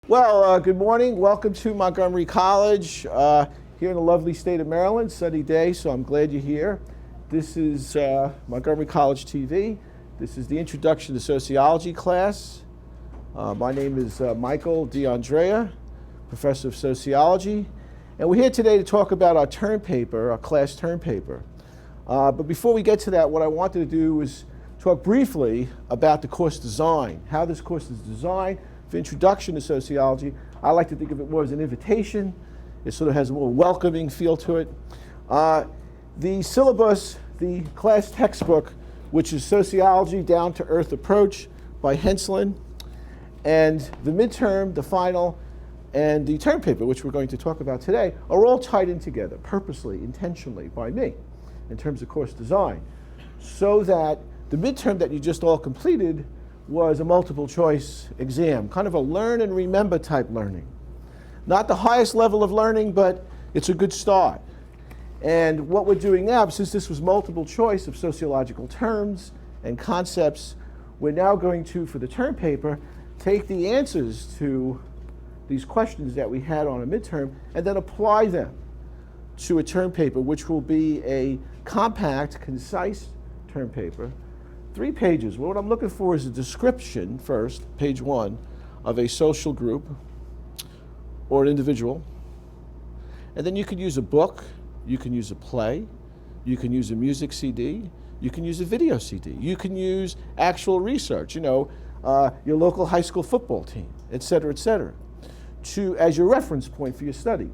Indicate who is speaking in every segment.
Speaker 1: Well, good morning. Welcome to Montgomery College here in the lovely state of Maryland. Sunny day, so I'm glad you're here. This is Montgomery College TV. This is the Introduction to Sociology class. My name is Michael DeAndrea, Professor of Sociology. And we're here today to talk about our term paper, our class term paper. But before we get to that, what I wanted to do is talk briefly about the course design, how this course is designed. For Introduction to Sociology, I like to think of it more as an invitation. It sort of has a more welcoming feel to it. The syllabus, the class textbook, which is Sociology Down to Earth Approach by Henslin, and the midterm, the final, and the term paper, which we're going to talk about today, are all tied in together, purposely, intentionally, by me, in terms of course design, so that the midterm that you just all completed was a multiple choice exam, kind of a learn and remember type learning. Not the highest level of learning, but it's a good start. And what we're doing now, since this was multiple choice of sociological terms and concepts, we're now going to, for the term paper, take the answers to these questions that we had on a midterm and then apply them to a term paper, which will be a compact, concise term paper. 3 pages. Well, what I'm looking for is a description first, page 1, of a social group or an individual. And then you can use a book, you can use a play, you can use a music CD, you can use a video CD, you can use actual research, your local high school football team, et cetera, as your reference point for your study.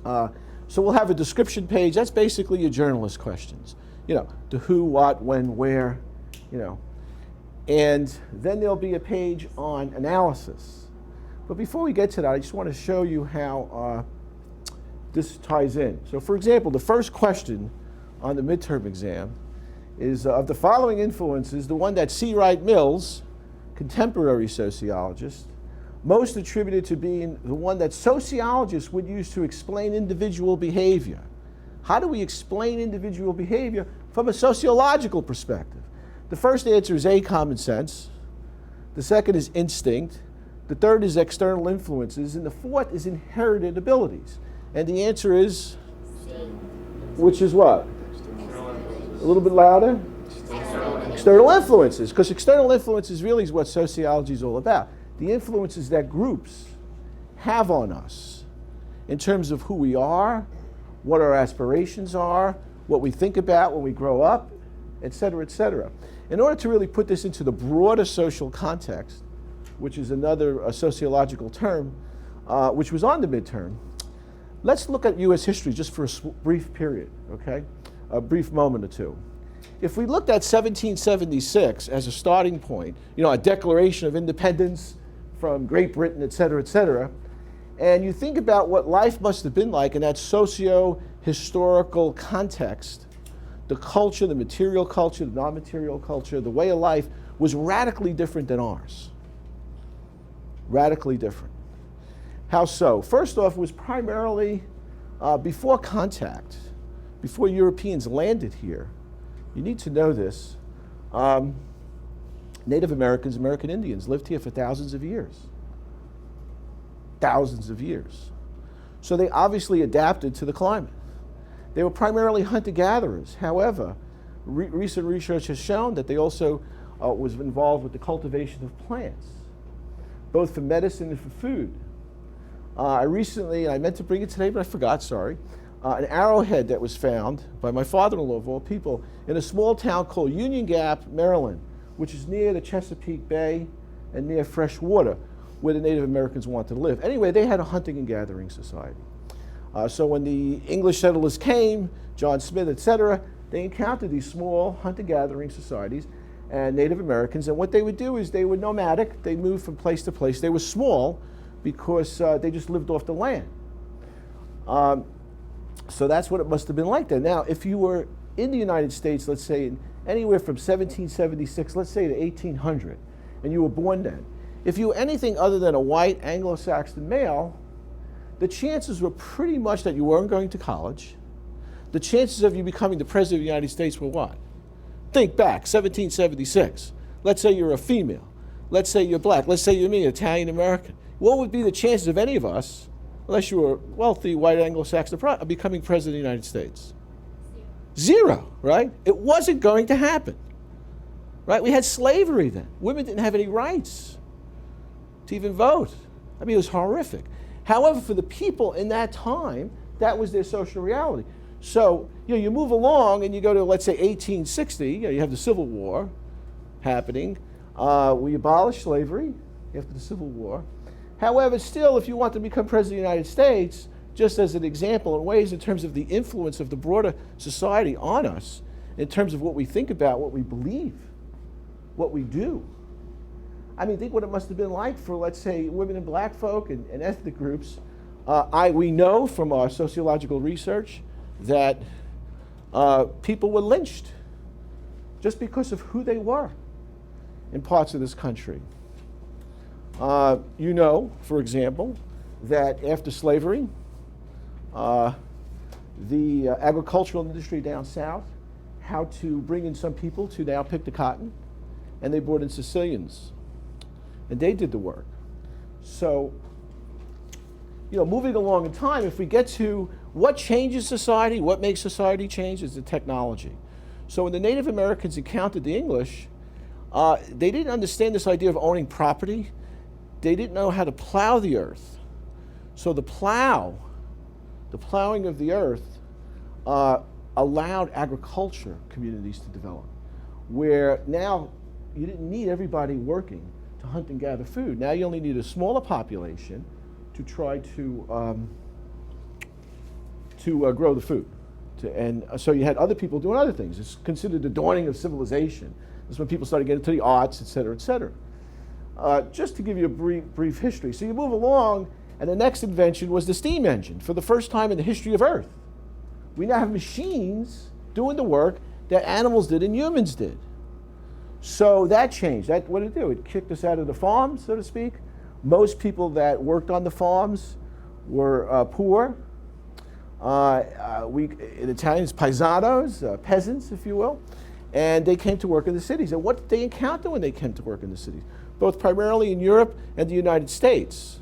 Speaker 1: So we'll have a description page. That's basically your journalist questions. The who, what, when, where, and then there'll be a page on analysis. But before we get to that, I just want to show you how this ties in. So for example, the first question on the midterm exam is of the following influences, the one that C. Wright Mills, contemporary sociologist, most attributed to being the one that sociologists would use to explain individual behavior. How do we explain individual behavior from a sociological perspective? The first answer is A, common sense. The second is instinct. The third is external influences. And the fourth is inherited abilities. And the answer is? C. Which is what? A little bit louder? External influences. Because external influences really is what sociology is all about. The influences that groups have on us in terms of who we are, what our aspirations are, what we think about when we grow up, et cetera, et cetera. In order to really put this into the broader social context, which is another sociological term, which was on the midterm, let's look at U.S. history just for a brief period, okay? A brief moment or two. If we looked at 1776 as a starting point, a Declaration of Independence from Great Britain, et cetera, and you think about what life must have been like in that socio-historical context, the culture, the material culture, the non-material culture, the way of life was radically different than ours. Radically different. How so? First off, it was primarily before contact, before Europeans landed here. You need to know this. Native Americans, American Indians lived here for thousands of years. Thousands of years. So they obviously adapted to the climate. They were primarily hunter-gatherers. However, recent research has shown that they also was involved with the cultivation of plants, both for medicine and for food. I meant to bring it today, but I forgot, sorry, an arrowhead that was found by my father-in-law, of all people, in a small town called Union Gap, Maryland, which is near the Chesapeake Bay and near fresh water, where the Native Americans wanted to live. Anyway, they had a hunting and gathering society. So when the English settlers came, John Smith, et cetera, they encountered these small hunter-gathering societies and Native Americans, and what they would do is they were nomadic. They moved from place to place. They were small because they just lived off the land. So that's what it must have been like then. Now, if you were in the United States, let's say anywhere from 1776, let's say to 1800, and you were born then, if you were anything other than a white Anglo-Saxon male, the chances were pretty much that you weren't going to college. The chances of you becoming the President of the United States were what? Think back, 1776. Let's say you're a female. Let's say you're black. Let's say you're me, Italian American. what would be the chances of any of us, unless you were wealthy, white Anglo-Saxon, becoming president of the United States? Zero, right? It wasn't going to happen, right? We had slavery then. Women didn't have any rights to even vote. I mean, it was horrific. However, for the people in that time, that was their social reality. So, you move along and you go to, let's say, 1860, you have the Civil War happening. We abolished slavery after the Civil War. However, still, if you want to become president of the United States, just as an example, in ways in terms of the influence of the broader society on us, in terms of what we think about, what we believe, what we do. I mean, think what it must have been like for, let's say, women and black folk and ethnic groups. We know from our sociological research that people were lynched just because of who they were in parts of this country. You know, for example, that after slavery, the agricultural industry down south, how to bring in some people to now pick the cotton, and they brought in Sicilians, and they did the work. So, moving along in time, if we get to what changes society, what makes society change, is the technology. So when the Native Americans encountered the English, they didn't understand this idea of owning property. They didn't know how to plow the earth. So the plowing of the earth allowed agriculture communities to develop, where now you didn't need everybody working to hunt and gather food. Now you only need a smaller population to try to grow the food. And so you had other people doing other things. It's considered the dawning of civilization. That's when people started getting into the arts, et cetera, et cetera. Just to give you a brief history. So you move along, and the next invention was the steam engine. For the first time in the history of Earth, we now have machines doing the work that animals did and humans did. So that changed. What did it do? It kicked us out of the farms, so to speak. Most people that worked on the farms were poor. In Italians, paisanos, peasants, if you will. And they came to work in the cities. And what did they encounter when they came to work in the cities, both primarily in Europe and the United States,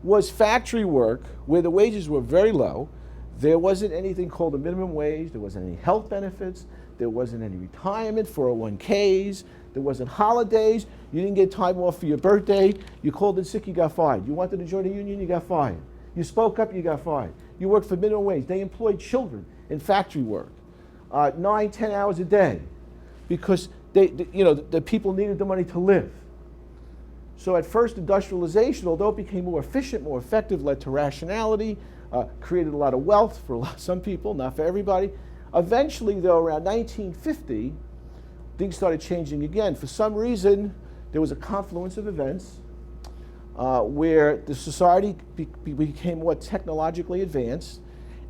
Speaker 1: was factory work where the wages were very low. There wasn't anything called a minimum wage. There wasn't any health benefits. There wasn't any retirement, 401ks. There wasn't holidays. You didn't get time off for your birthday. You called in sick, you got fired. You wanted to join a union, you got fired. You spoke up, you got fired. You worked for minimum wage. They employed children in factory work, 9, 10 hours a day, because the people needed the money to live. So at first, industrialization, although it became more efficient, more effective, led to rationality, created a lot of wealth for some people, not for everybody. Eventually, though, around 1950, things started changing again. For some reason, there was a confluence of events where the society became more technologically advanced,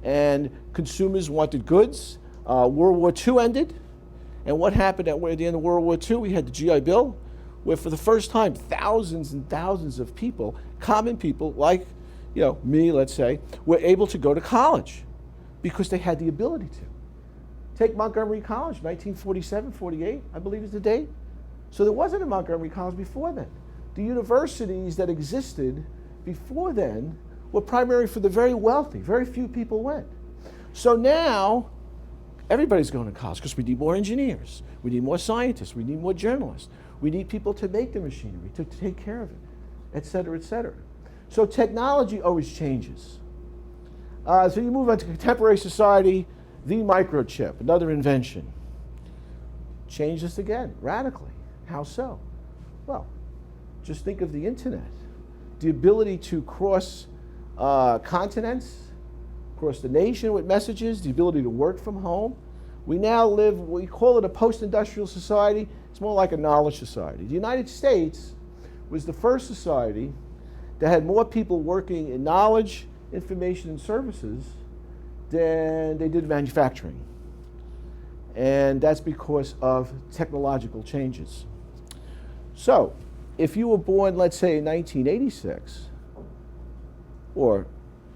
Speaker 1: and consumers wanted goods. World War II ended, and what happened at the end of World War II? We had the GI Bill, where for the first time, thousands and thousands of people, common people like me, let's say, were able to go to college because they had the ability to. Take Montgomery College, 1947, 48, I believe is the date. So there wasn't a Montgomery College before then. The universities that existed before then were primarily for the very wealthy. Very few people went. So now, everybody's going to college because we need more engineers. We need more scientists. We need more journalists. We need people to make the machinery, to take care of it, et cetera, et cetera. So technology always changes. So you move on to contemporary society, the microchip, another invention. Changed this again, radically. How so? Well, just think of the internet. The ability to cross continents, across the nation with messages, the ability to work from home. We now live, we call it a post-industrial society. It's more like a knowledge society. The United States was the first society that had more people working in knowledge, information, and services than they did manufacturing. And that's because of technological changes. So, if you were born, let's say, in 1986, or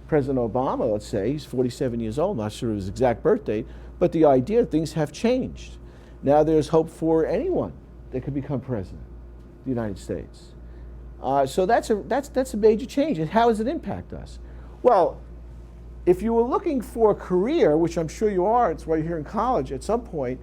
Speaker 1: President Obama, let's say, he's 47 years old, not sure of his exact birth date, but the idea things have changed. Now there's hope for anyone that could become president of the United States. So that's a major change. And how does it impact us? Well, if you were looking for a career, which I'm sure you are, it's why you're here in college at some point,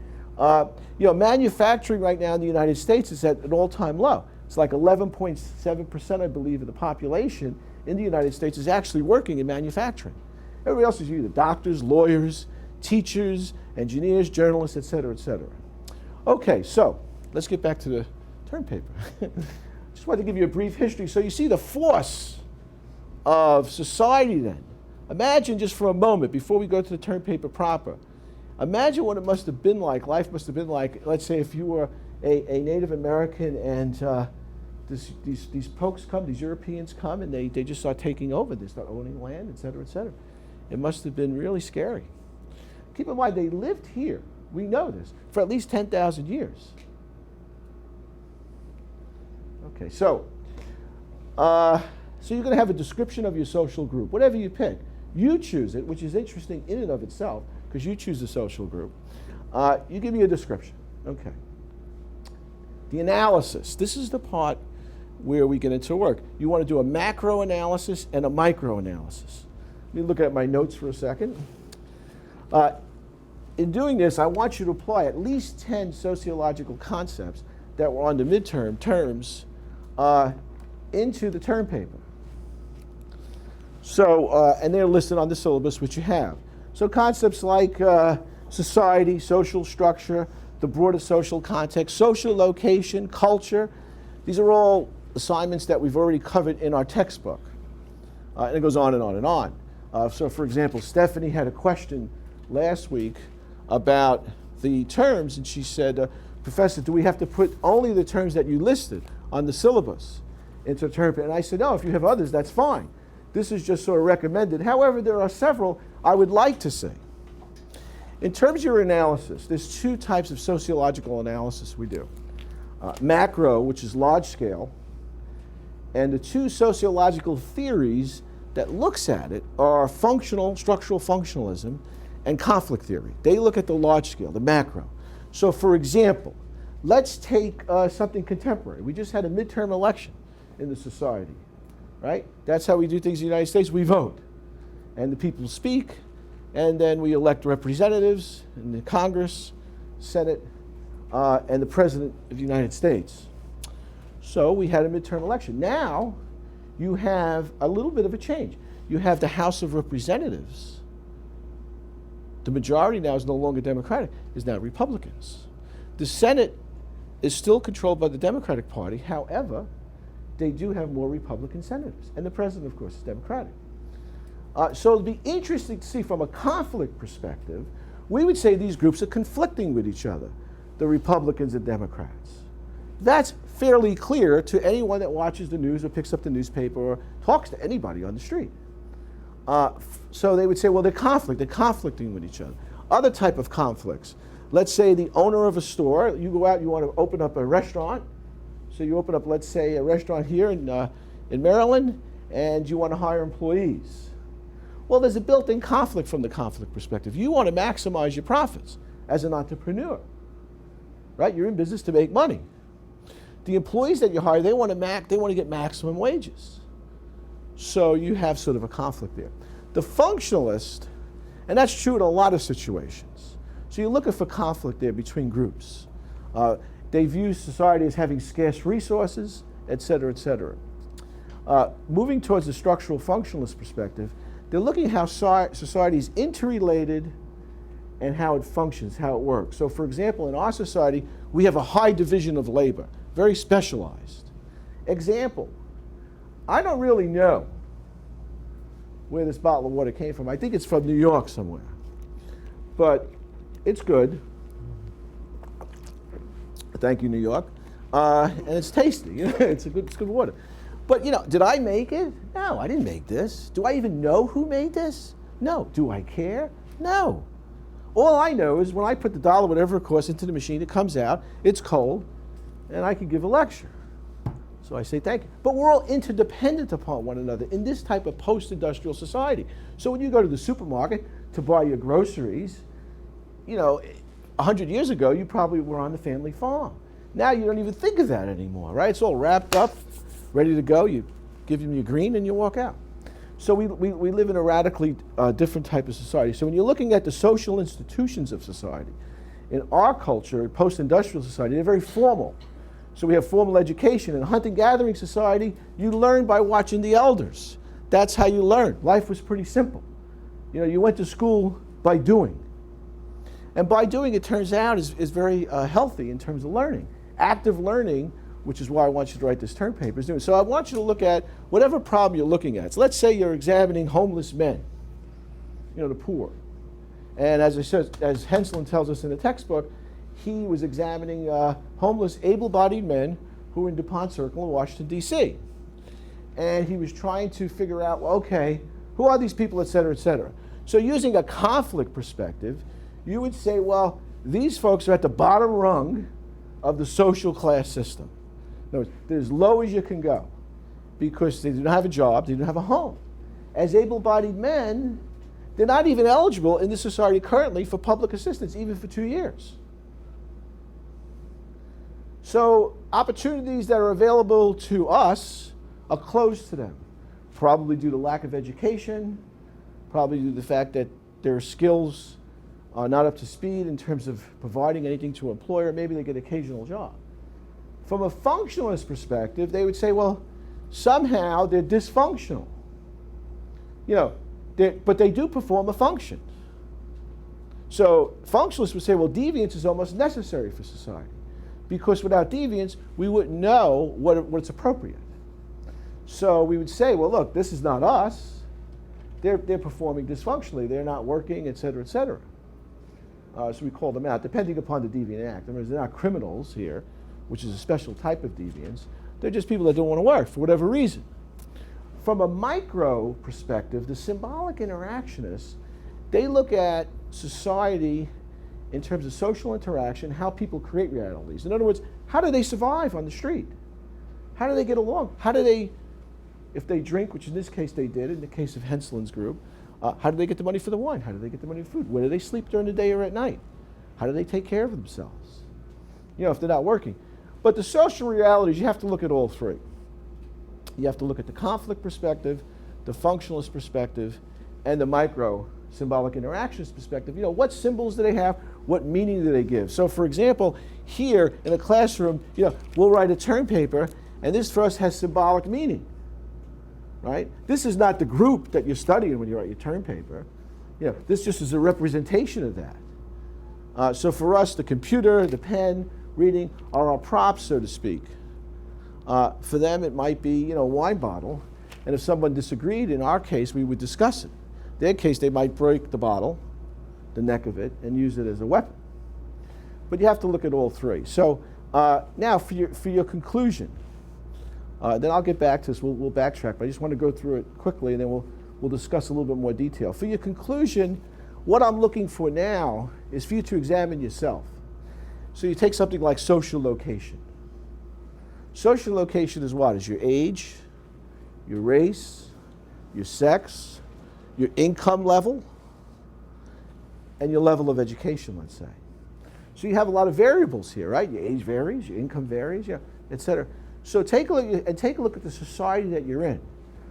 Speaker 1: manufacturing right now in the United States is at an all-time low. It's like 11.7%, I believe, of the population in the United States is actually working in manufacturing. Everybody else is either doctors, lawyers, teachers, engineers, journalists, et cetera, et cetera. Okay, so let's get back to the term paper. Just wanted to give you a brief history. So you see the force of society then. Imagine just for a moment, before we go to the term paper proper, imagine what it must have been like, life must have been like, let's say if you were a Native American and these folks come, these Europeans come, and they just start taking over, they start owning land, et cetera, et cetera. It must have been really scary. Keep in mind, they lived here, we know this, for at least 10,000 years. Okay, so you're going to have a description of your social group, whatever you pick. You choose it, which is interesting in and of itself, because you choose the social group. You give me a description. Okay. The analysis. This is the part where we get into work. You want to do a macro analysis and a micro analysis. Let me look at my notes for a second. In doing this, I want you to apply at least 10 sociological concepts that were on the midterm terms into the term paper. So, and they're listed on the syllabus, which you have. So concepts like society, social structure, the broader social context, social location, culture, these are all assignments that we've already covered in our textbook. And it goes on and on and on. So for example, Stephanie had a question last week about the terms, and she said, Professor, do we have to put only the terms that you listed on the syllabus into term paper? And I said, no, if you have others, that's fine. This is just sort of recommended. However, there are several I would like to say. In terms of your analysis, there's two types of sociological analysis we do. Macro, which is large scale, and the two sociological theories that looks at it are functional, structural functionalism, and conflict theory. They look at the large scale, the macro. So for example, let's take something contemporary. We just had a midterm election in the society, right? That's how we do things in the United States. We vote, and the people speak, and then we elect representatives in the Congress, Senate, and the President of the United States. So we had a midterm election. Now you have a little bit of a change. You have the House of Representatives. The majority now is no longer Democratic, is now Republicans. The Senate is still controlled by the Democratic Party. However, they do have more Republican senators. And the president, of course, is Democratic. So it'll be interesting to see from a conflict perspective, we would say these groups are conflicting with each other, the Republicans and Democrats. That's fairly clear to anyone that watches the news or picks up the newspaper or talks to anybody on the street. So they would say, well, they're conflicting with each other. Other type of conflicts. Let's say the owner of a store, you go out, you want to open up a restaurant. So you open up, let's say, a restaurant here in Maryland, and you want to hire employees. Well, there's a built-in conflict from the conflict perspective. You want to maximize your profits as an entrepreneur, right? You're in business to make money. The employees that you hire, they want to get maximum wages. So you have sort of a conflict there. The functionalist, and that's true in a lot of situations. So you're looking for conflict there between groups. They view society as having scarce resources, et cetera, et cetera. Moving towards the structural functionalist perspective, they're looking at how society is interrelated and how it functions, how it works. So for example, in our society, we have a high division of labor, very specialized. Example, I don't really know where this bottle of water came from. I think it's from New York somewhere, but it's good. Thank you, New York. And it's tasty. It's good water. But did I make it? No, I didn't make this. Do I even know who made this? No. Do I care? No. All I know is when I put the dollar, whatever it costs, into the machine, it comes out, it's cold, and I can give a lecture. So I say thank you. But we're all interdependent upon one another in this type of post-industrial society. So when you go to the supermarket to buy your groceries, 100 years ago, you probably were on the family farm. Now you don't even think of that anymore, right? It's all wrapped up ready to go, you give them your green and you walk out. So we live in a radically different type of society. So when you're looking at the social institutions of society, in our culture, post-industrial society, they're very formal. So we have formal education. In a hunting-gathering society, you learn by watching the elders. That's how you learn. Life was pretty simple. You know, you went to school by doing. And by doing, it turns out, is very healthy in terms of learning. Active learning, which is why I want you to write this term paper, is doing. So I want you to look at whatever problem you're looking at. So let's say you're examining homeless men, you know, the poor. And as I said, as Henslin tells us in the textbook, he was examining homeless, able-bodied men who were in DuPont Circle in Washington, D.C. And he was trying to figure out, well, okay, who are these people, et cetera, et cetera. So using a conflict perspective, you would say, well, these folks are at the bottom rung of the social class system. In other words, they're as low as you can go because they don't have a job, they don't have a home. As able-bodied men, they're not even eligible in this society currently for public assistance, even for 2 years. So opportunities that are available to us are closed to them, probably due to lack of education, probably due to the fact that their skills are not up to speed in terms of providing anything to an employer. Maybe they get an occasional job. From a functionalist perspective, they would say, well, somehow they're dysfunctional. You know, but they do perform a function. So functionalists would say, well, deviance is almost necessary for society, because without deviance, we wouldn't know what's appropriate. So we would say, well, look, this is not us. They're performing dysfunctionally. They're not working, et cetera, et cetera. So we call them out, depending upon the deviant act. In other words, they're not criminals here, which is a special type of deviance. They're just people that don't want to work for whatever reason. From a micro perspective, the symbolic interactionists, they look at society in terms of social interaction, how people create realities. In other words, how do they survive on the street? How do they get along? How do they, if they drink, which in this case they did, in the case of Henslin's group, how do they get the money for the wine? How do they get the money for food? Where do they sleep during the day or at night? How do they take care of themselves? You know, if they're not working. But the social realities, you have to look at all three. You have to look at the conflict perspective, the functionalist perspective, and the micro symbolic interactionist perspective. You know, what symbols do they have? What meaning do they give? So for example, here in a classroom, you know, we'll write a term paper, and this for us has symbolic meaning, right? This is not the group that you're studying when you write your term paper. You know, this just is a representation of that. So for us, the computer, the pen, reading are our props, so to speak. For them, it might be, you know, a wine bottle, and if someone disagreed, in our case, we would discuss it. In their case, they might break the bottle, the neck of it, and use it as a weapon. But you have to look at all three. So now for your conclusion, then I'll get back to this. We'll backtrack, but I just want to go through it quickly, and then we'll discuss a little bit more detail. For your conclusion, what I'm looking for now is for you to examine yourself. So you take something like social location. Social location is what? Is your age, your race, your sex, your income level, and your level of education, let's say. So you have a lot of variables here, right? Your age varies, your income varies, yeah, et cetera. So take a look at the society that you're in.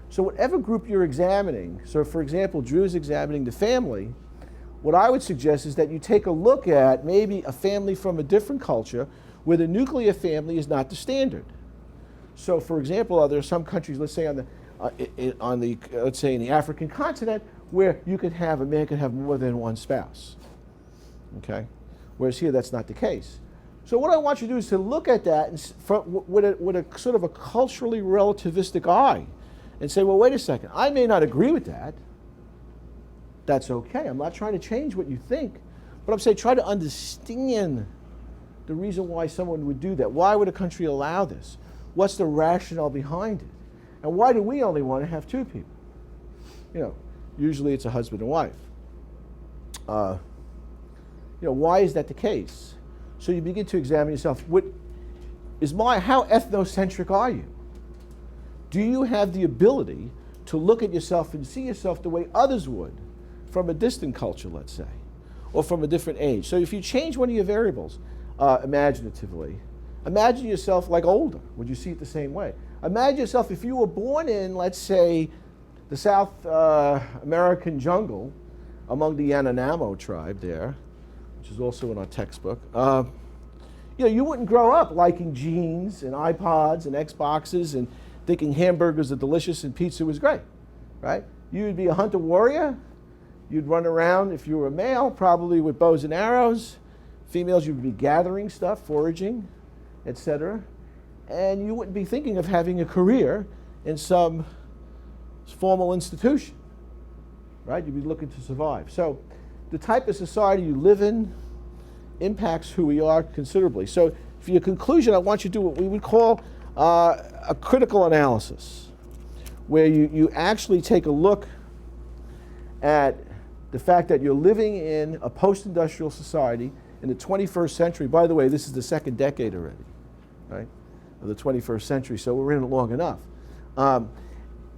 Speaker 1: So whatever group you're examining, so for example, Drew is examining the family, what I would suggest is that you take a look at maybe a family from a different culture where the nuclear family is not the standard. So for example, there are some countries, let's say let's say in the African continent, where you could have, a man could have more than one spouse, okay? Whereas here, that's not the case. So what I want you to do is to look at that with a sort of a culturally relativistic eye and say, well, wait a second, I may not agree with that. That's okay. I'm not trying to change what you think, but I'm saying try to understand the reason why someone would do that. Why would a country allow this? What's the rationale behind it? And why do we only want to have two people? You know, usually it's a husband and wife. You know, why is that the case? So you begin to examine yourself. How ethnocentric are you? Do you have the ability to look at yourself and see yourself the way others would from a distant culture, let's say, or from a different age? So if you change one of your variables imaginatively, imagine yourself like older. Would you see it the same way? Imagine yourself if you were born in, let's say, the South American jungle among the Yanomamo tribe there, which is also in our textbook. You wouldn't grow up liking jeans and iPods and Xboxes and thinking hamburgers are delicious and pizza was great, right? You'd be a hunter warrior. You'd run around, if you were a male, probably with bows and arrows. Females, you'd be gathering stuff, foraging, etc. And you wouldn't be thinking of having a career in some formal institution, right? You'd be looking to survive. So the type of society you live in impacts who we are considerably. So for your conclusion, I want you to do what we would call a critical analysis, where you actually take a look at the fact that you're living in a post-industrial society in the 21st century. By the way, this is the second decade already, right, of the 21st century, so we're in it long enough.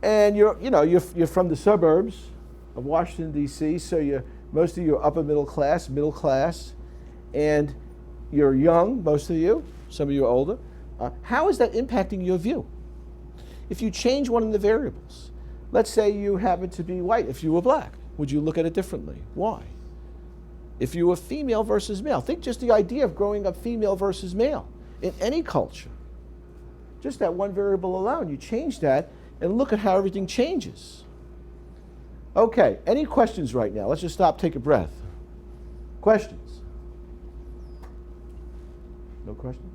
Speaker 1: And you're from the suburbs of Washington, D.C., so most of you are upper middle class, and you're young, most of you, some of you are older. How is that impacting your view? If you change one of the variables, let's say you happen to be white, if you were black, would you look at it differently? Why? If you were female versus male, think just the idea of growing up female versus male in any culture. Just that one variable alone, you change that and look at how everything changes. Okay, any questions right now? Let's just stop, take a breath. Questions? No questions?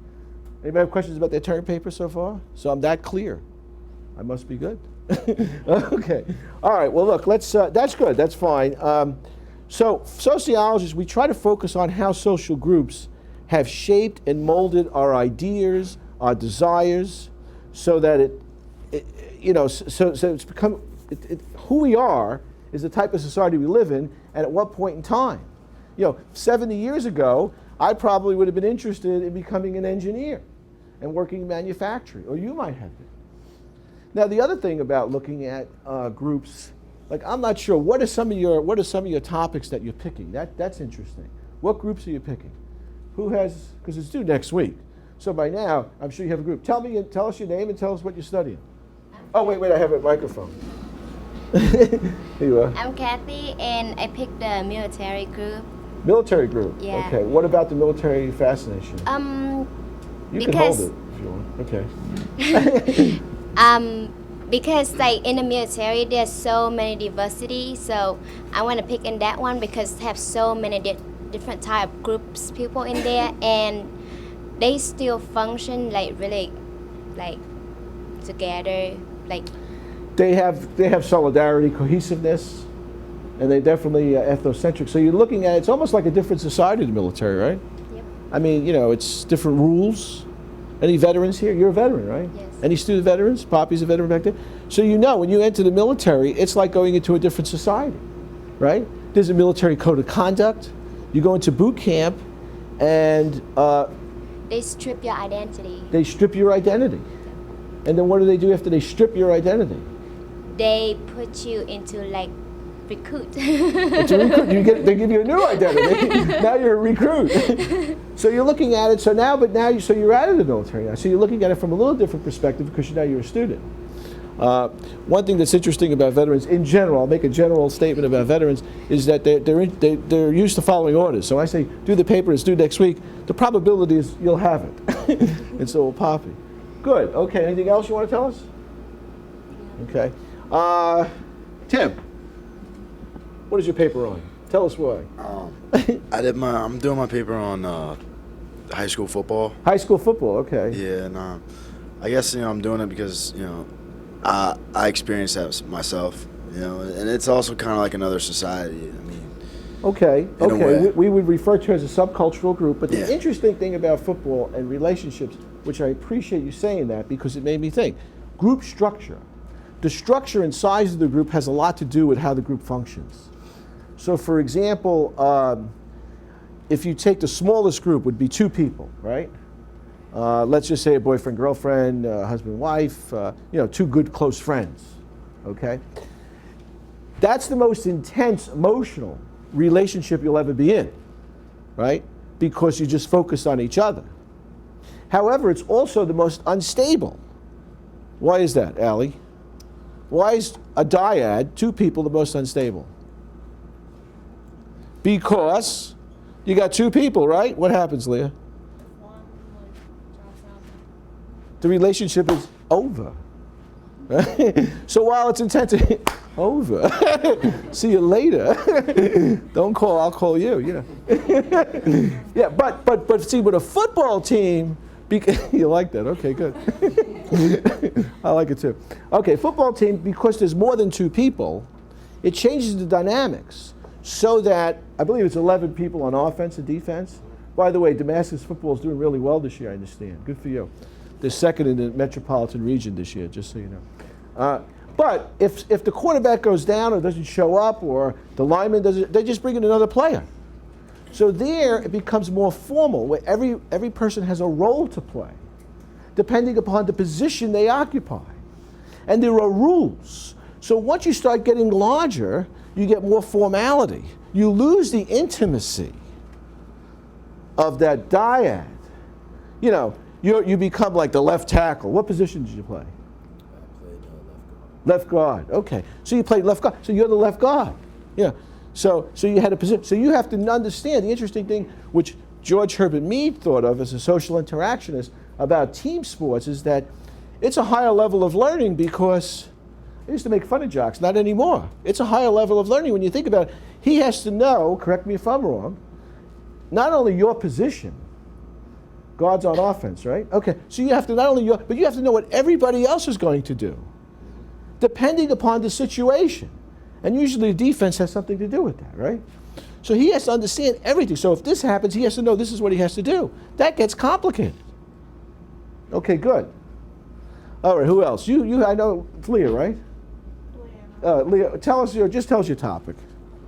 Speaker 1: Anybody have questions about their term paper so far? So I'm that clear. I must be good. Okay. All right. Well, look. That's good. That's fine. So sociologists, we try to focus on how social groups have shaped and molded our ideas, our desires, so that so it's become who we are is the type of society we live in, and at what point in time. 70 years ago, I probably would have been interested in becoming an engineer and working in manufacturing, or you might have been. Now, the other thing about looking at groups, like I'm not sure, what are some of your topics that you're picking? That's interesting. What groups are you picking? Who has, because it's due next week. So by now, I'm sure you have a group. Tell us your name and tell us what you're studying. Oh, wait, I have a microphone. Here you are.
Speaker 2: I'm Kathy, and I picked the military group.
Speaker 1: Military group?
Speaker 2: Yeah.
Speaker 1: Okay, what about the military fascination? You can hold it if you want. Okay.
Speaker 2: Because like in the military, there's so many diversity, so I want to pick in that one because they have so many different type of groups, people in there, and they still function like really, like together, like.
Speaker 1: They have solidarity, cohesiveness, and they definitely ethnocentric. So you're looking at it's almost like a different society, the military, right?
Speaker 2: Yep.
Speaker 1: I mean, it's different rules. Any veterans here? You're a veteran, right?
Speaker 2: Yes.
Speaker 1: Any student veterans? Poppy's a veteran back there. So when you enter the military, it's like going into a different society, right? There's a military code of conduct. You go into boot camp, and
Speaker 2: they strip your identity.
Speaker 1: They strip your identity. And then what do they do after they strip your identity?
Speaker 2: They put you into like recruit.
Speaker 1: It's a recruit. They give you a new identity. Now you're a recruit. So you're looking at it. So you're out of the military now. So you're looking at it from a little different perspective because now you're a student. One thing that's interesting about veterans in general, I'll make a general statement about veterans, is that they're used to following orders. So I say, do the paper, it's due next week. The probability is you'll have it. And so will Poppy. Good. Okay. Anything else you want to tell us? Okay. Tim, what is your paper on? Tell us why.
Speaker 3: I'm doing my paper on high school football.
Speaker 1: High school football, okay.
Speaker 3: Yeah, and I guess I'm doing it because I experienced that myself. And it's also kind of like another society. I mean.
Speaker 1: Okay. We would refer to it as a subcultural group, but the interesting thing about football and relationships, which I appreciate you saying that because it made me think, group structure. The structure and size of the group has a lot to do with how the group functions. So for example, if you take the smallest group would be 2 people, right? Let's just say a boyfriend, girlfriend, husband, wife, 2 good close friends, okay? That's the most intense emotional relationship you'll ever be in, right? Because you just focus on each other. However, it's also the most unstable Why is that, Allie? Why is a dyad, two people, the most unstable? Because you got two people, right? What happens, Leah? The relationship is over. So while it's intense, over. See you later. Don't call, I'll call you. Yeah, but see, with a football team, you like that? Okay, good. I like it too. Okay, football team, because there's more than two people, it changes the dynamics so that, I believe it's 11 people on offense and defense. By the way, Damascus football is doing really well this year, I understand. Good for you. They're second in the metropolitan region this year, just so you know. But if the quarterback goes down or doesn't show up or the lineman doesn't, they just bring in another player. So there it becomes more formal, where every person has a role to play, depending upon the position they occupy. And there are rules. So once you start getting larger, you get more formality. You lose the intimacy of that dyad. You know, you become like the left tackle. What position did you play?
Speaker 3: I played
Speaker 1: Left guard. Okay. So you played left guard. So you're the left guard. Yeah. So you had a position. So you have to understand the interesting thing, which George Herbert Mead thought of as a social interactionist about team sports, is that it's a higher level of learning because I used to make fun of jocks, not anymore. It's a higher level of learning when you think about it. He has to know, correct me if I'm wrong, not only your position, guards on offense, right? Okay, so you have to not only but you have to know what everybody else is going to do, depending upon the situation. And usually the defense has something to do with that, right? So he has to understand everything. So if this happens, he has to know this is what he has to do. That gets complicated. Okay, good. All right, who else? You I know it's Leah, right? Leah, tell us your topic.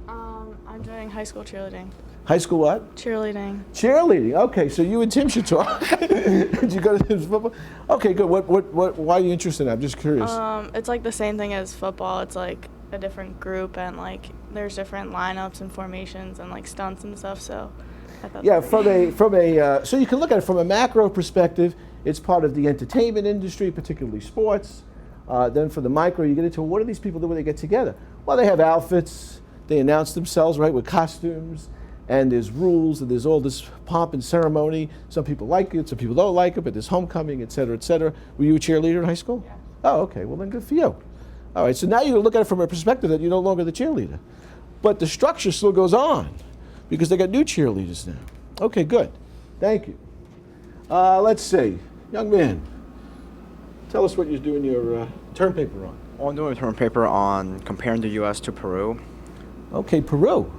Speaker 4: I'm doing high school cheerleading.
Speaker 1: High school what?
Speaker 4: Cheerleading.
Speaker 1: Cheerleading. Okay, so you and Tim should talk. Did you go to Tim's football? Okay, good. Why are you interested in that? I'm just curious.
Speaker 4: It's like the same thing as football. It's like a different group, and like there's different lineups and formations and like stunts and stuff. So I thought.
Speaker 1: Yeah, so you can look at it from a macro perspective. It's part of the entertainment industry, particularly sports. Then for the micro, you get into what do these people do when they get together? Well, they have outfits. They announce themselves, right, with costumes. And there's rules, and there's all this pomp and ceremony. Some people like it, some people don't like it, but there's homecoming, et cetera, et cetera. Were you a cheerleader in high school?
Speaker 4: Yeah.
Speaker 1: Oh, okay, well then good for you. All right, so now you look at it from a perspective that you're no longer the cheerleader. But the structure still goes on, because they got new cheerleaders now. Okay, good, thank you. Let's see, young man, tell us what you're doing your term paper on.
Speaker 5: Well, I'm doing a term paper on comparing the U.S. to Peru.
Speaker 1: Okay, Peru.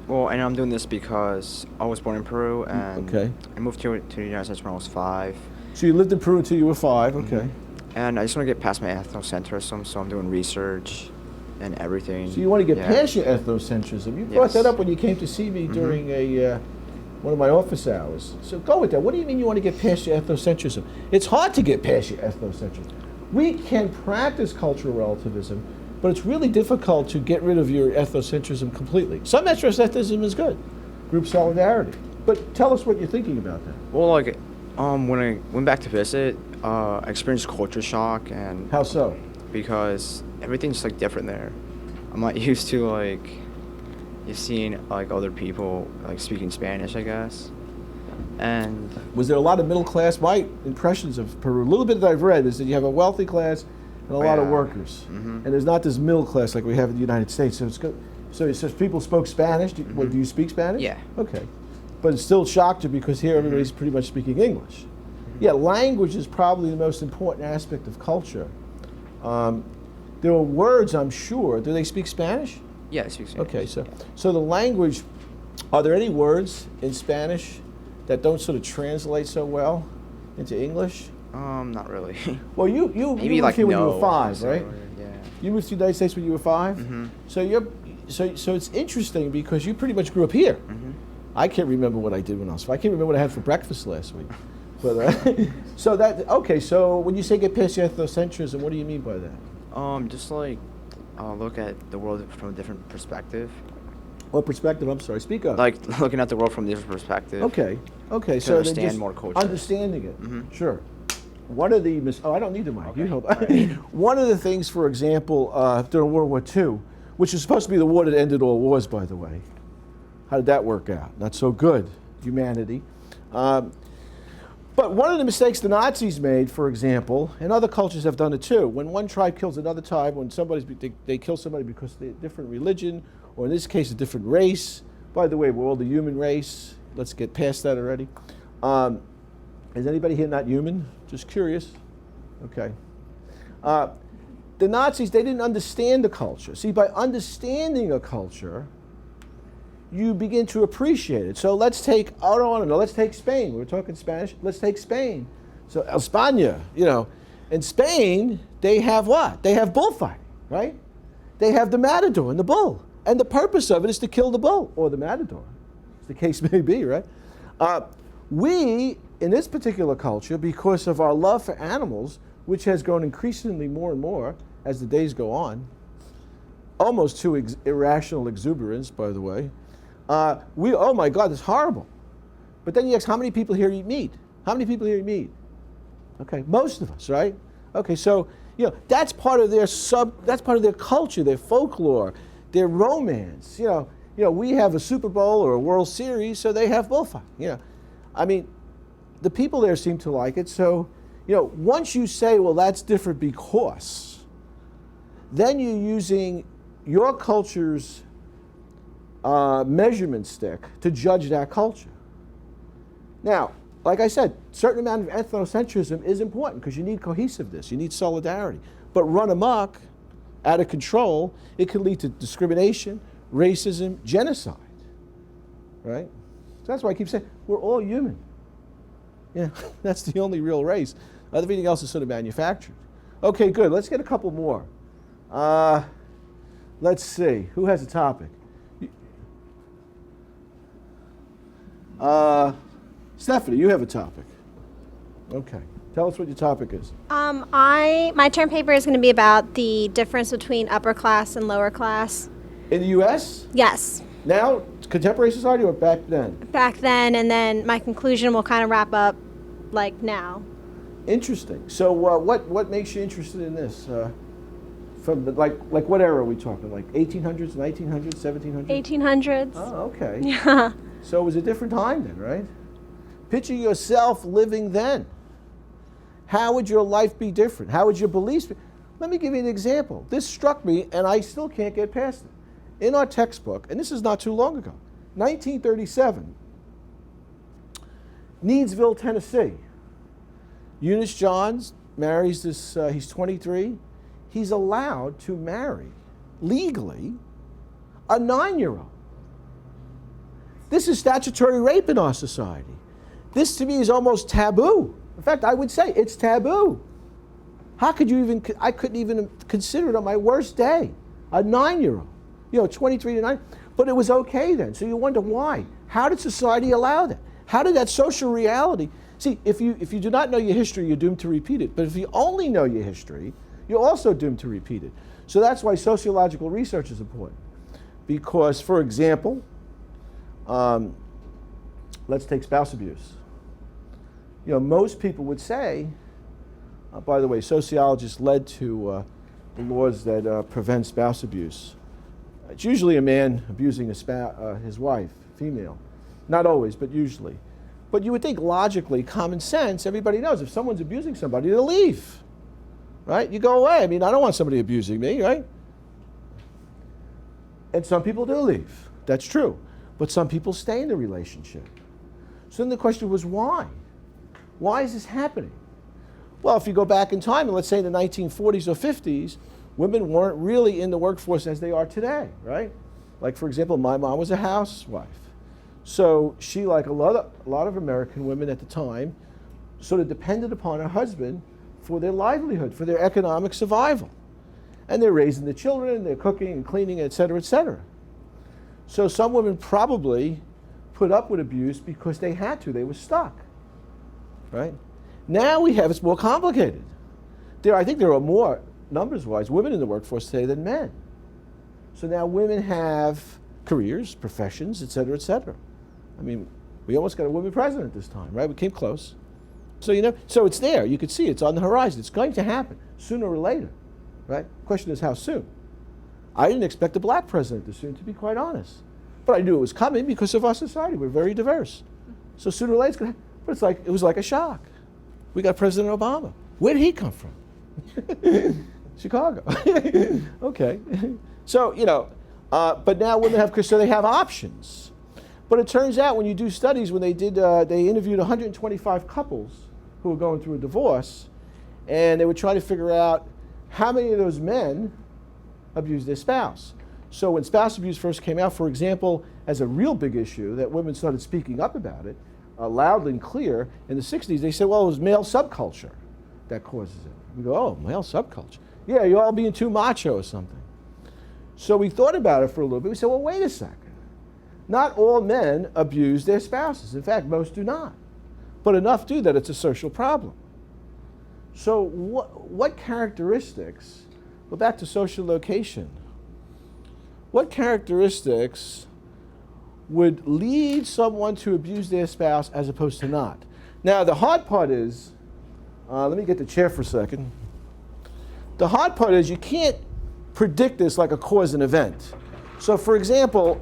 Speaker 5: Well, and I'm doing this because I was born in Peru, and
Speaker 1: Okay.
Speaker 5: I moved to the United States when I was 5.
Speaker 1: So you lived in Peru until you were 5, okay.
Speaker 5: And I just want to get past my ethnocentrism, so I'm doing research and everything.
Speaker 1: So you want to get
Speaker 5: Yeah.
Speaker 1: past your ethnocentrism. You brought
Speaker 5: Yes.
Speaker 1: that up when you came to see me during one of my office hours. So go with that. What do you mean you want to get past your ethnocentrism? It's hard to get past your ethnocentrism. We can practice cultural relativism, but it's really difficult to get rid of your ethnocentrism completely. Some ethnocentrism is good, group solidarity. But tell us what you're thinking about that.
Speaker 5: Well, like, when I went back to visit, I experienced culture shock, and
Speaker 1: How so?
Speaker 5: because everything's like different there. I'm not used to like seeing like other people like speaking Spanish, I guess. And
Speaker 1: Was there a lot of middle class? My impressions of Peru, a little bit that I've read, is that you have a wealthy class and a lot of
Speaker 5: Yeah.
Speaker 1: workers.
Speaker 5: Mhm.
Speaker 1: And there's not this middle class like we have in the United States. So it's good. So it says people spoke Spanish. Do you speak Spanish?
Speaker 5: Yeah.
Speaker 1: Okay. But it still shocked you because here everybody's pretty much speaking English. Yeah, language is probably the most important aspect of culture. There are words, I'm sure. Do they speak Spanish?
Speaker 5: yeah, I speak Spanish.
Speaker 1: Okay, so the language, are there any words in Spanish that don't sort of translate so well into English?
Speaker 5: Not really.
Speaker 1: Well, you
Speaker 5: Maybe
Speaker 1: moved
Speaker 5: like
Speaker 1: here when you
Speaker 5: no.
Speaker 1: were 5,
Speaker 5: so,
Speaker 1: right?
Speaker 5: Yeah.
Speaker 1: You moved to the United States when you were 5?
Speaker 5: Mm-hmm.
Speaker 1: So it's interesting because you pretty much grew up here.
Speaker 5: Mm-hmm.
Speaker 1: I can't remember what I did when I was 5. I can't remember what I had for breakfast last week. But so when you say get past your ethnocentrism, what do you mean by that?
Speaker 5: Just like look at the world from a different perspective.
Speaker 1: What perspective? I'm sorry, speak up.
Speaker 5: Like looking at the world from a different perspective.
Speaker 1: Okay,
Speaker 5: To
Speaker 1: so then
Speaker 5: understand
Speaker 1: just
Speaker 5: more culture.
Speaker 1: understanding it,
Speaker 5: Mhm.
Speaker 1: sure. one of the, I don't need the mic, you help. One of the things, for example, during World War II, which is supposed to be the war that ended all wars, by the way. How did that work out? Not so good, humanity. But one of the mistakes the Nazis made, for example, and other cultures have done it too, when one tribe kills another tribe, when they kill somebody because they're a different religion, or in this case, a different race. By the way, we're all the human race. Let's get past that already. Is anybody here not human? Just curious. Okay. The Nazis, they didn't understand the culture. See, by understanding a culture, you begin to appreciate it. So let's take, I don't want to know, let's take Spain. We're talking Spanish. Let's take Spain. So España, you know. In Spain, they have what? They have bullfighting, right? They have the matador and the bull. And the purpose of it is to kill the bull, or the matador, as the case may be, right? We, in this particular culture, because of our love for animals, which has grown increasingly more and more as the days go on, almost to irrational exuberance, by the way, oh my God, it's horrible. But then you ask, how many people here eat meat? How many people here eat meat? Okay, most of us, right? Okay, so, you know, that's part of their culture, their folklore, their romance. You know, we have a Super Bowl or a World Series, so they have bullfighting. You know, I mean, the people there seem to like it. So, you know, once you say, well, that's different because, then you're using your culture's measurement stick to judge that culture. Now, like I said, certain amount of ethnocentrism is important because you need cohesiveness, you need solidarity. But run amok, out of control, it can lead to discrimination, racism, genocide, right? So that's why I keep saying we're all human. Yeah, that's the only real race. Everything else is sort of manufactured. Okay, good. Let's get a couple more. Let's see. Who has a topic? Stephanie, you have a topic. Okay. Tell us what your topic is.
Speaker 6: My term paper is going to be about the difference between upper class and lower class.
Speaker 1: In the U.S.?
Speaker 6: Yes.
Speaker 1: Now, contemporary society or back then?
Speaker 6: Back then, and then my conclusion will kind of wrap up like now.
Speaker 1: Interesting. So what makes you interested in this? From the, like what era are we talking? Like 1800s, 1900s, 1700s?
Speaker 6: 1800s.
Speaker 1: Oh, okay.
Speaker 6: Yeah.
Speaker 1: So it was a different time then, right? Picture yourself living then. How would your life be different? How would your beliefs be? Let me give you an example. This struck me, and I still can't get past it. In our textbook, and this is not too long ago, 1937, Needsville, Tennessee. Eunice Johns marries this, he's 23. He's allowed to marry, legally, a 9-year-old. This is statutory rape in our society. This to me is almost taboo. In fact, I would say it's taboo. How could you even, I couldn't even consider it on my worst day. A 9-year-old, 23 to 9. But it was okay then. So you wonder why. How did society allow that? How did that social reality? See, if you do not know your history, you're doomed to repeat it. But if you only know your history, you're also doomed to repeat it. So that's why sociological research is important. Because, for example, let's take spouse abuse. Most people would say, by the way, sociologists led to the laws that prevent spouse abuse. It's usually a man abusing his wife, female. Not always, but usually. But you would think logically, common sense, everybody knows if someone's abusing somebody, they'll leave, right? You go away. I mean, I don't want somebody abusing me, right? And some people do leave. That's true. But some people stay in the relationship. So then the question was, why? Why is this happening? Well, if you go back in time, and let's say in the 1940s or 50s, women weren't really in the workforce as they are today, right? Like, for example, my mom was a housewife. So she, like a lot of American women at the time, sort of depended upon her husband for their livelihood, for their economic survival. And they're raising the children, they're cooking and cleaning, et cetera, et cetera. So some women probably put up with abuse because they had to, they were stuck, right? Now it's more complicated. I think there are more, numbers-wise, women in the workforce today than men. So now women have careers, professions, et cetera, et cetera. I mean, we almost got a woman president this time, right? We came close. So so it's there. You could see it's on the horizon. It's going to happen sooner or later, right? Question is how soon. I didn't expect a black president this soon, to be quite honest, but I knew it was coming because of our society. We're very diverse. So sooner or later it's going to happen. But it was like a shock. We got President Obama. Where did he come from? Chicago. Okay. So but now women they have options. But it turns out when you do studies, when they interviewed 125 couples who were going through a divorce, and they were trying to figure out how many of those men abused their spouse. So when spouse abuse first came out, for example, as a real big issue that women started speaking up about it, loudly and clear, in the 60s, they said, well, it was male subculture that causes it. We go, oh, male subculture. Yeah, you're all being too macho or something. So we thought about it for a little bit. We said, well, wait a second. Not all men abuse their spouses. In fact, most do not. But enough do that it's a social problem. So what characteristics, well, back to social location, what characteristics would lead someone to abuse their spouse as opposed to not? Now, the hard part is, let me get the chair for a second. The hard part is you can't predict this like a cause and event. So, for example,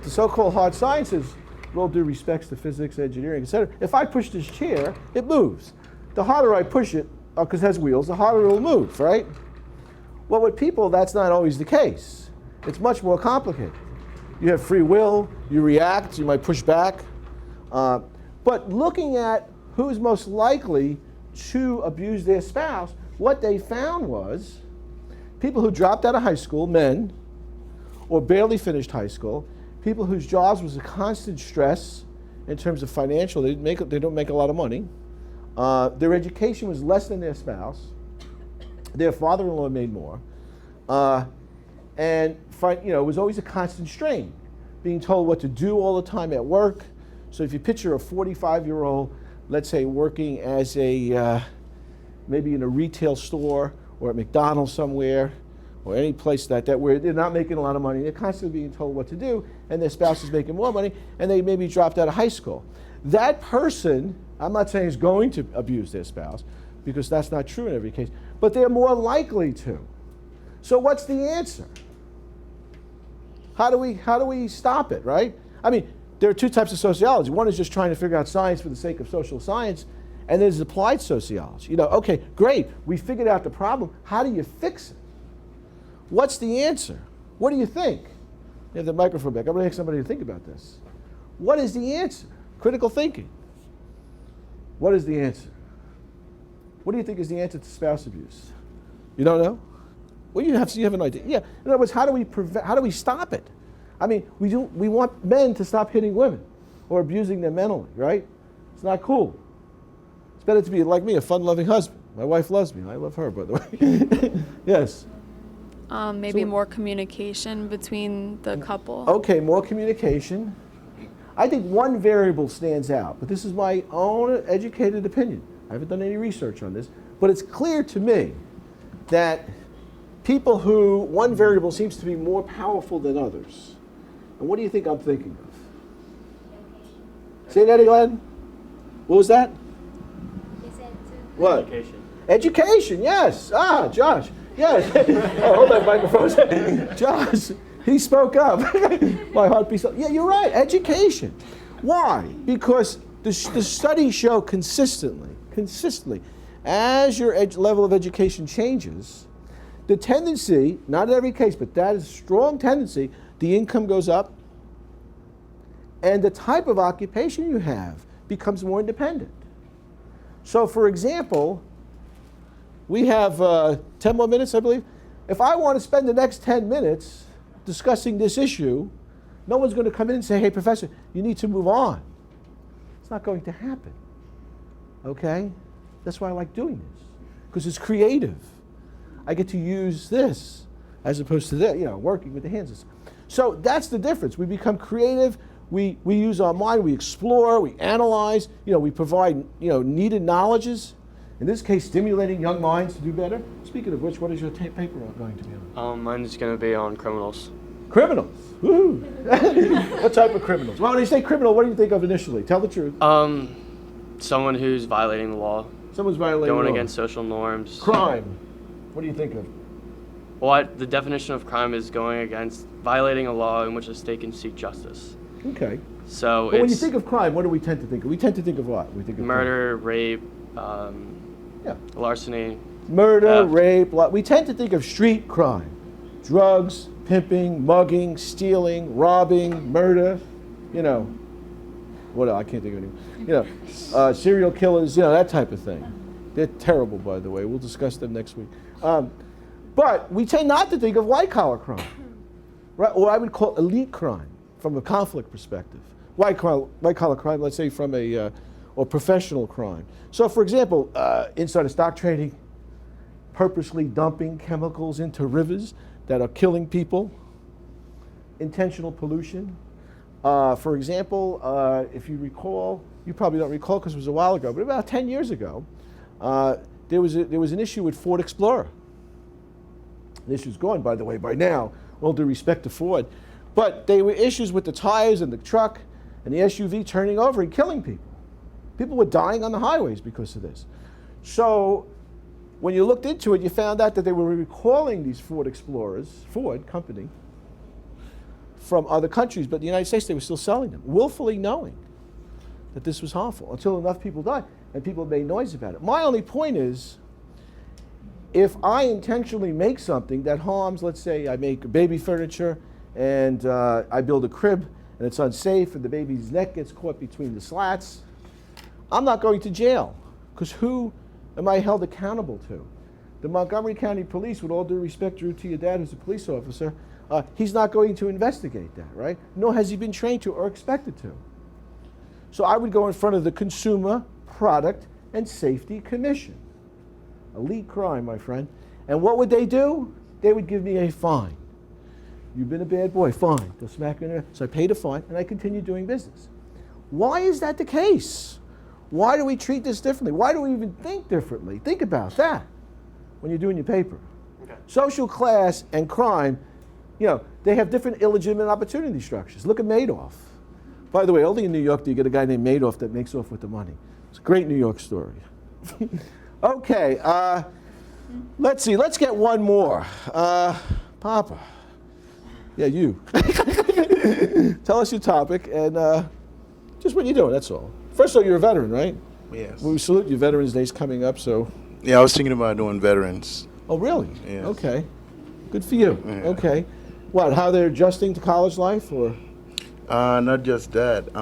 Speaker 1: the so-called hard sciences, with all due respects to physics, engineering, etc., if I push this chair, it moves. The harder I push it, because it has wheels, the harder it will move, right? Well, with people, that's not always the case. It's much more complicated. You have free will, you react, you might push back. But looking at who's most likely to abuse their spouse, what they found was people who dropped out of high school, men, or barely finished high school, people whose jobs was a constant stress in terms of financial, they don't make a lot of money. Their education was less than their spouse. Their father-in-law made more. And it was always a constant strain, being told what to do all the time at work. So if you picture a 45-year-old, let's say, working as maybe in a retail store or at McDonald's somewhere, or any place like that where they're not making a lot of money, they're constantly being told what to do, and their spouse is making more money, and they maybe dropped out of high school. That person, I'm not saying is going to abuse their spouse, because that's not true in every case, but they're more likely to. So what's the answer? How do we stop it, right? I mean, there are two types of sociology. One is just trying to figure out science for the sake of social science, and there's applied sociology. Okay, great, we figured out the problem. How do you fix it? What's the answer? What do you think? You have the microphone back. I'm going to ask somebody to think about this. What is the answer? Critical thinking. What is the answer? What do you think is the answer to spouse abuse? You don't know? Well, you have an idea. Yeah. In other words, how do we stop it? I mean, we want men to stop hitting women or abusing them mentally, right? It's not cool. It's better to be like me, a fun-loving husband. My wife loves me. I love her, by the way. Yes.
Speaker 7: Maybe more communication between the couple.
Speaker 1: Okay, more communication. I think one variable stands out, but this is my own educated opinion. I haven't done any research on this, but it's clear to me that people who one variable seems to be more powerful than others. And what do you think I'm thinking of? Say that again. What was that? What? Education, yes. Josh. Yes. Oh, hold that microphone. Josh, he spoke up. My heart beats up. Yeah, you're right. Education. Why? Because the studies show consistently, as your level of education changes, the tendency, not in every case, but that is a strong tendency, the income goes up, and the type of occupation you have becomes more independent. So, for example, we have 10 more minutes, I believe. If I want to spend the next 10 minutes discussing this issue, no one's going to come in and say, hey, professor, you need to move on. It's not going to happen. Okay? That's why I like doing this, because it's creative. I get to use this as opposed to that, working with the hands. So that's the difference. We become creative. We use our mind. We explore. We analyze. We provide needed knowledges. In this case, stimulating young minds to do better. Speaking of which, what is your paper going to be on?
Speaker 8: Mine's going to be on criminals.
Speaker 1: Criminals? Woohoo! What type of criminals? Well, when you say criminal, what do you think of initially? Tell the truth.
Speaker 8: Someone who's violating the law,
Speaker 1: Someone's violating
Speaker 8: going
Speaker 1: the law.
Speaker 8: against social norms.
Speaker 1: Crime. What do you think of?
Speaker 8: The definition of crime is going against violating a law in which a state can seek justice.
Speaker 1: Okay.
Speaker 8: So
Speaker 1: But when you
Speaker 8: it's
Speaker 1: think of crime, what do we tend to think of? We tend to think of what? We think of
Speaker 8: murder, rape,
Speaker 1: Yeah.
Speaker 8: larceny.
Speaker 1: Murder,
Speaker 8: theft.
Speaker 1: rape. We tend to think of street crime. Drugs, pimping, mugging, stealing, robbing, murder. You know. What else? I can't think of anything. You know, serial killers. You know, that type of thing. They're terrible, by the way. We'll discuss them next week. But we tend not to think of white-collar crime, right? Or I would call elite crime from a conflict perspective. White-collar crime, let's say from or professional crime. So, for example, insider stock trading, purposely dumping chemicals into rivers that are killing people, intentional pollution. For example, if you recall, you probably don't recall because it was a while ago, but about 10 years ago, there was an issue with Ford Explorer. The issue's gone, by the way, by now, all due respect to Ford. But there were issues with the tires and the truck and the SUV turning over and killing people. People were dying on the highways because of this. So when you looked into it, you found out that they were recalling these Ford Explorers, Ford company, from other countries, but in the United States they were still selling them, willfully knowing that this was harmful, until enough people died and people made noise about it. My only point is, if I intentionally make something that harms, let's say I make baby furniture and I build a crib and it's unsafe and the baby's neck gets caught between the slats, I'm not going to jail, because who am I held accountable to? The Montgomery County Police, with all due respect, Drew, to your dad who's a police officer, he's not going to investigate that, right? Nor has he been trained to or expected to. So I would go in front of the Consumer Product and Safety Commission. Elite crime, my friend. And what would they do? They would give me a fine. You've been a bad boy, fine. They'll smack me in there. So I paid a fine and I continue doing business. Why is that the case? Why do we treat this differently? Why do we even think differently? Think about that when you're doing your paper. Okay. Social class and crime, you know, they have different illegitimate opportunity structures. Look at Madoff. By the way, only in New York do you get a guy named Madoff that makes off with the money. It's a great New York story. Okay, let's see. Let's get one more. Papa. Yeah, you. Tell us your topic and just what you're doing, that's all. First of all, you're a veteran, right?
Speaker 9: Yes.
Speaker 1: Well, we salute you. Veterans Day's coming up, so.
Speaker 9: Yeah, I was thinking about doing veterans.
Speaker 1: Oh, really?
Speaker 9: Yes.
Speaker 1: Okay. Good for you.
Speaker 9: Yeah.
Speaker 1: Okay. What, how they're adjusting to college life, or?
Speaker 9: Not just that.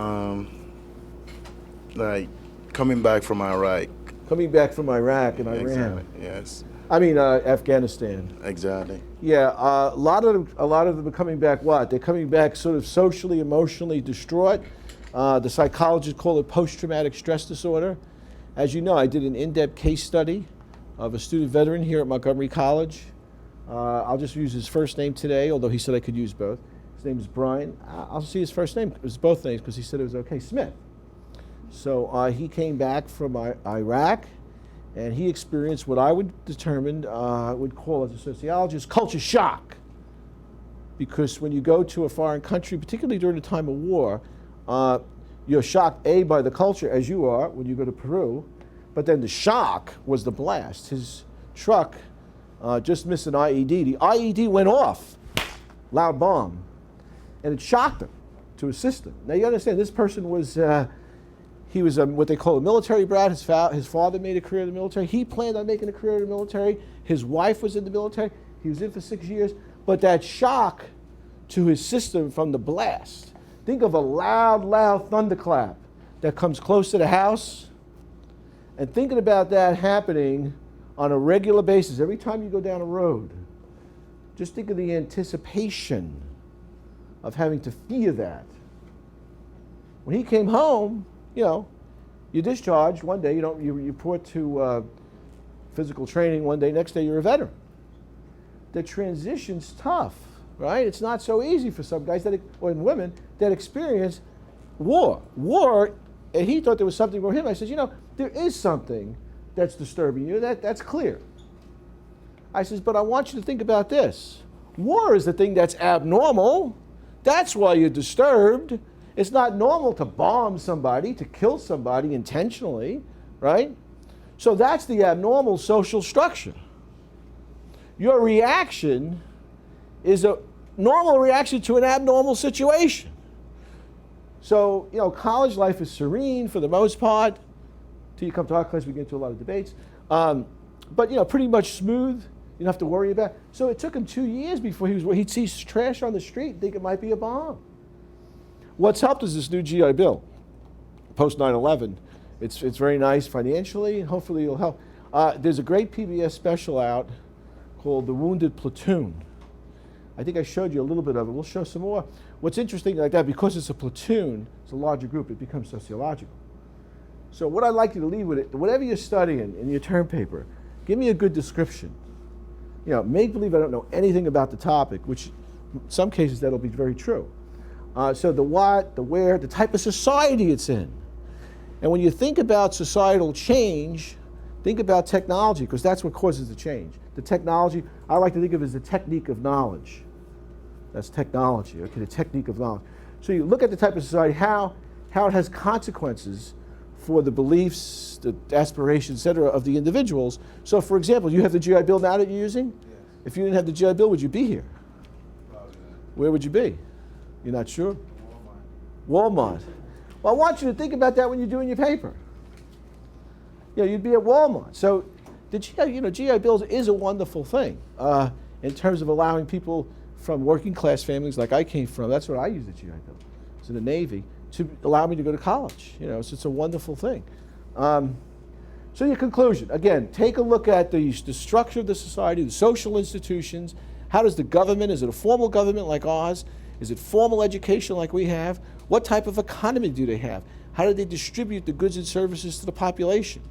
Speaker 9: Like coming back from Iraq.
Speaker 1: Coming back from Iraq and Iran.
Speaker 9: Exactly. Yes.
Speaker 1: I mean, Afghanistan.
Speaker 9: Exactly.
Speaker 1: Yeah, a lot of them are coming back. What? They're coming back sort of socially, emotionally distraught. The psychologists call it post-traumatic stress disorder. As you know, I did an in-depth case study of a student veteran here at Montgomery College. I'll just use his first name today, although he said I could use both. His name is Brian. I'll see his first name. It was both names because he said it was okay. Smith. So he came back from Iraq, and he experienced what I would call as a sociologist culture shock. Because when you go to a foreign country, particularly during a time of war, you're shocked, A, by the culture, as you are when you go to Peru, but then the shock was the blast. His truck just missed an IED. The IED went off, loud bomb, and it shocked him to his system. Now you understand, this person was, he was what they call a military brat. His father made a career in the military. He planned on making a career in the military. His wife was in the military. He was in for 6 years. But that shock to his system from the blast. Think of a loud thunderclap that comes close to the house. And thinking about that happening on a regular basis, every time you go down a road, just think of the anticipation of having to fear that. When he came home, you know, you're discharged one day, you report to physical training one day, next day you're a veteran. The transition's tough, right? It's not so easy for some guys or women that experience war. War, and he thought there was something for him. I said, you know, there is something that's disturbing you, that's clear. I says, but I want you to think about this. War is the thing that's abnormal. That's why you're disturbed. It's not normal to bomb somebody, to kill somebody intentionally, right? So that's the abnormal social structure. Your reaction is a normal reaction to an abnormal situation. So, college life is serene for the most part. Till you come to our class, we get into a lot of debates. But, pretty much smooth. You don't have to worry about it. So it took him 2 years before he'd see trash on the street and think it might be a bomb. What's helped is this new GI Bill, post 9/11. It's very nice financially, and hopefully it'll help. There's a great PBS special out called The Wounded Platoon. I think I showed you a little bit of it. We'll show some more. What's interesting like that, because it's a platoon, it's a larger group, it becomes sociological. So what I'd like you to leave with it, whatever you're studying in your term paper, give me a good description. Make believe I don't know anything about the topic, which in some cases that'll be very true. So the what, the where, the type of society it's in. And when you think about societal change, think about technology, because that's what causes the change. The technology, I like to think of as the technique of knowledge. That's technology, okay, the technique of knowledge. So you look at the type of society, how it has consequences for the beliefs, the aspirations, et cetera, of the individuals. So for example, you have the GI Bill now that you're using? Yes. If you didn't have the GI Bill, would you be here? Probably not. Where would you be? You're not sure? Walmart. Well, I want you to think about that when you're doing your paper. You'd be at Walmart. So the GI Bills is a wonderful thing in terms of allowing people from working class families like I came from. That's what I used the GI Bill. I was in the Navy to allow me to go to college. So it's a wonderful thing. So your conclusion, again, take a look at the structure of the society, the social institutions. How does the government, is it a formal government like ours? Is it formal education like we have? What type of economy do they have? How do they distribute the goods and services to the population?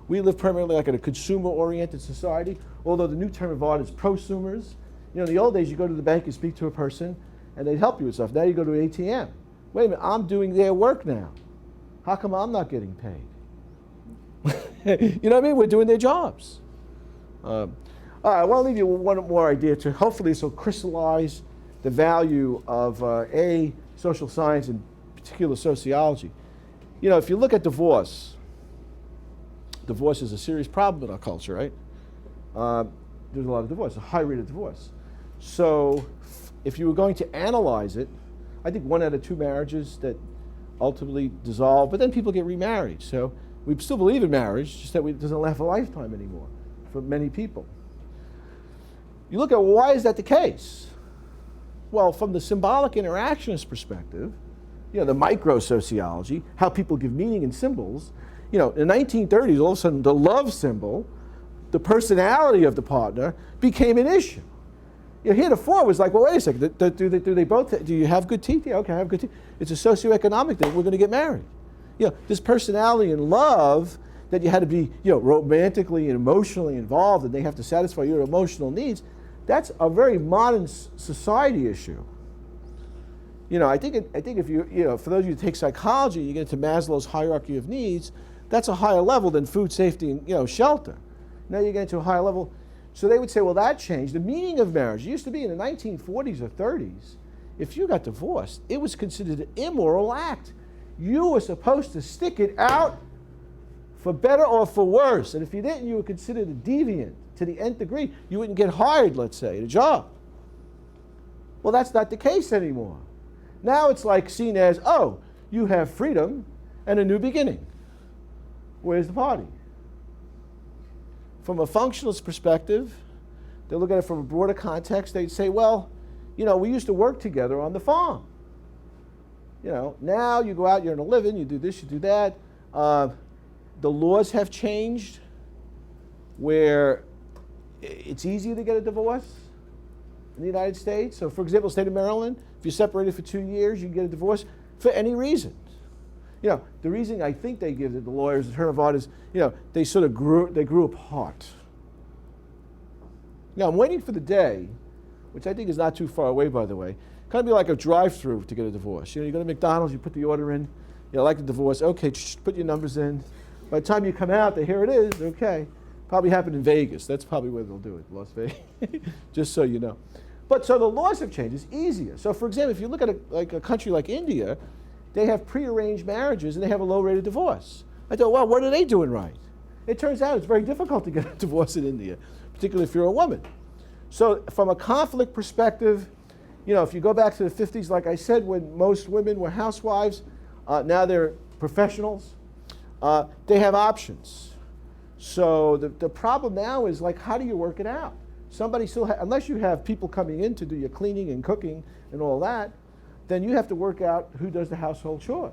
Speaker 1: We live primarily like in a consumer-oriented society, although the new term of art is prosumers. In the old days, you go to the bank and speak to a person, and they'd help you with stuff. Now you go to an ATM. Wait a minute, I'm doing their work now. How come I'm not getting paid? You know what I mean? We're doing their jobs. All right, I want to leave you with one more idea to hopefully this will crystallize the value of social science, in particular sociology. If you look at divorce is a serious problem in our culture, right? There's a lot of divorce, a high rate of divorce. So if you were going to analyze it, I think 1 out of 2 marriages that ultimately dissolve, but then people get remarried. So we still believe in marriage, just that it doesn't last a lifetime anymore for many people. You look at why is that the case? Well, from the symbolic interactionist perspective, the micro-sociology, how people give meaning in symbols, in the 1930s, all of a sudden the love symbol, the personality of the partner, became an issue. Heretofore it was like, well, wait a second, do you have good teeth? Yeah, okay, I have good teeth. It's a socioeconomic thing, we're going to get married. This personality and love that you had to be, romantically and emotionally involved, and they have to satisfy your emotional needs, that's a very modern society issue. I think if you, for those of you who take psychology, you get into Maslow's hierarchy of needs, that's a higher level than food, safety, and shelter. Now you get into a higher level. So they would say, well, that changed. The meaning of marriage, it used to be in the 1940s or 30s, if you got divorced, it was considered an immoral act. You were supposed to stick it out for better or for worse. And if you didn't, you were considered a deviant to the nth degree. You wouldn't get hired, let's say, at a job. Well, that's not the case anymore. Now it's like seen as, oh, you have freedom and a new beginning. Where's the party? From a functionalist perspective, they look at it from a broader context. They'd say, well, we used to work together on the farm. Now you go out, you earn a living, you do this, you do that. The laws have changed where it's easier to get a divorce in the United States. So for example, state of Maryland, if you're separated for 2 years, you can get a divorce for any reason. The reason I think they give the lawyers the term of art is, they sort of grew apart. Now I'm waiting for the day, which I think is not too far away, by the way, kind of be like a drive-through to get a divorce. You go to McDonald's, you put the order in, like the divorce, okay, put your numbers in. By the time you come out, here it is, okay. Probably happened in Vegas. That's probably where they'll do it, Las Vegas, just so you know. But so the laws have changed, it's easier. So for example, if you look at a country like India, they have prearranged marriages and they have a low rate of divorce. I thought, well, what are they doing right? It turns out it's very difficult to get a divorce in India, particularly if you're a woman. So from a conflict perspective, if you go back to the 50s, like I said, when most women were housewives, now they're professionals, they have options. So the problem now is, like, how do you work it out? Somebody still, unless you have people coming in to do your cleaning and cooking and all that, then you have to work out who does the household chores.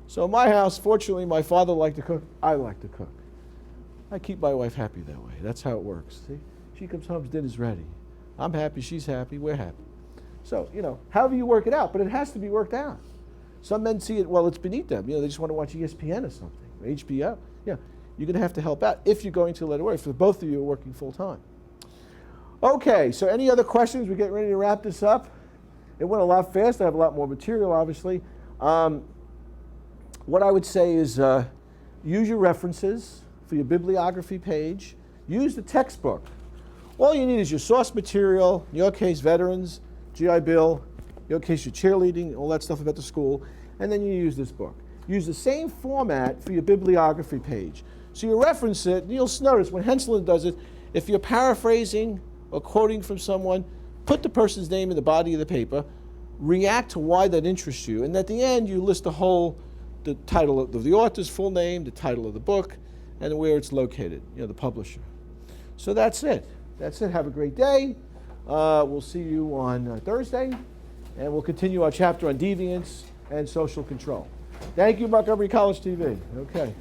Speaker 1: So in my house, fortunately, my father liked to cook, I like to cook. I keep my wife happy that way. That's how it works. See? She comes home, dinner's ready. I'm happy, she's happy, we're happy. So, however you work it out, but it has to be worked out. Some men see it, well, it's beneath them. They just want to watch ESPN or something, or HBO. Yeah, you're going to have to help out if you're going to let it work, for both of you are working full time. Okay, so any other questions? We're getting ready to wrap this up. It went a lot fast. I have a lot more material, obviously. What I would say is use your references for your bibliography page. Use the textbook. All you need is your source material, in your case, veterans, GI Bill, in your case, your cheerleading, all that stuff about the school, and then you use this book. Use the same format for your bibliography page. So you reference it, and you'll notice when Henselin does it, if you're paraphrasing or quoting from someone, put the person's name in the body of the paper, react to why that interests you, and at the end you list the title of the author's full name, the title of the book, and where it's located, the publisher. So that's it. That's it. Have a great day. We'll see you on Thursday, and we'll continue our chapter on deviance and social control. Thank you, Montgomery College TV. Okay.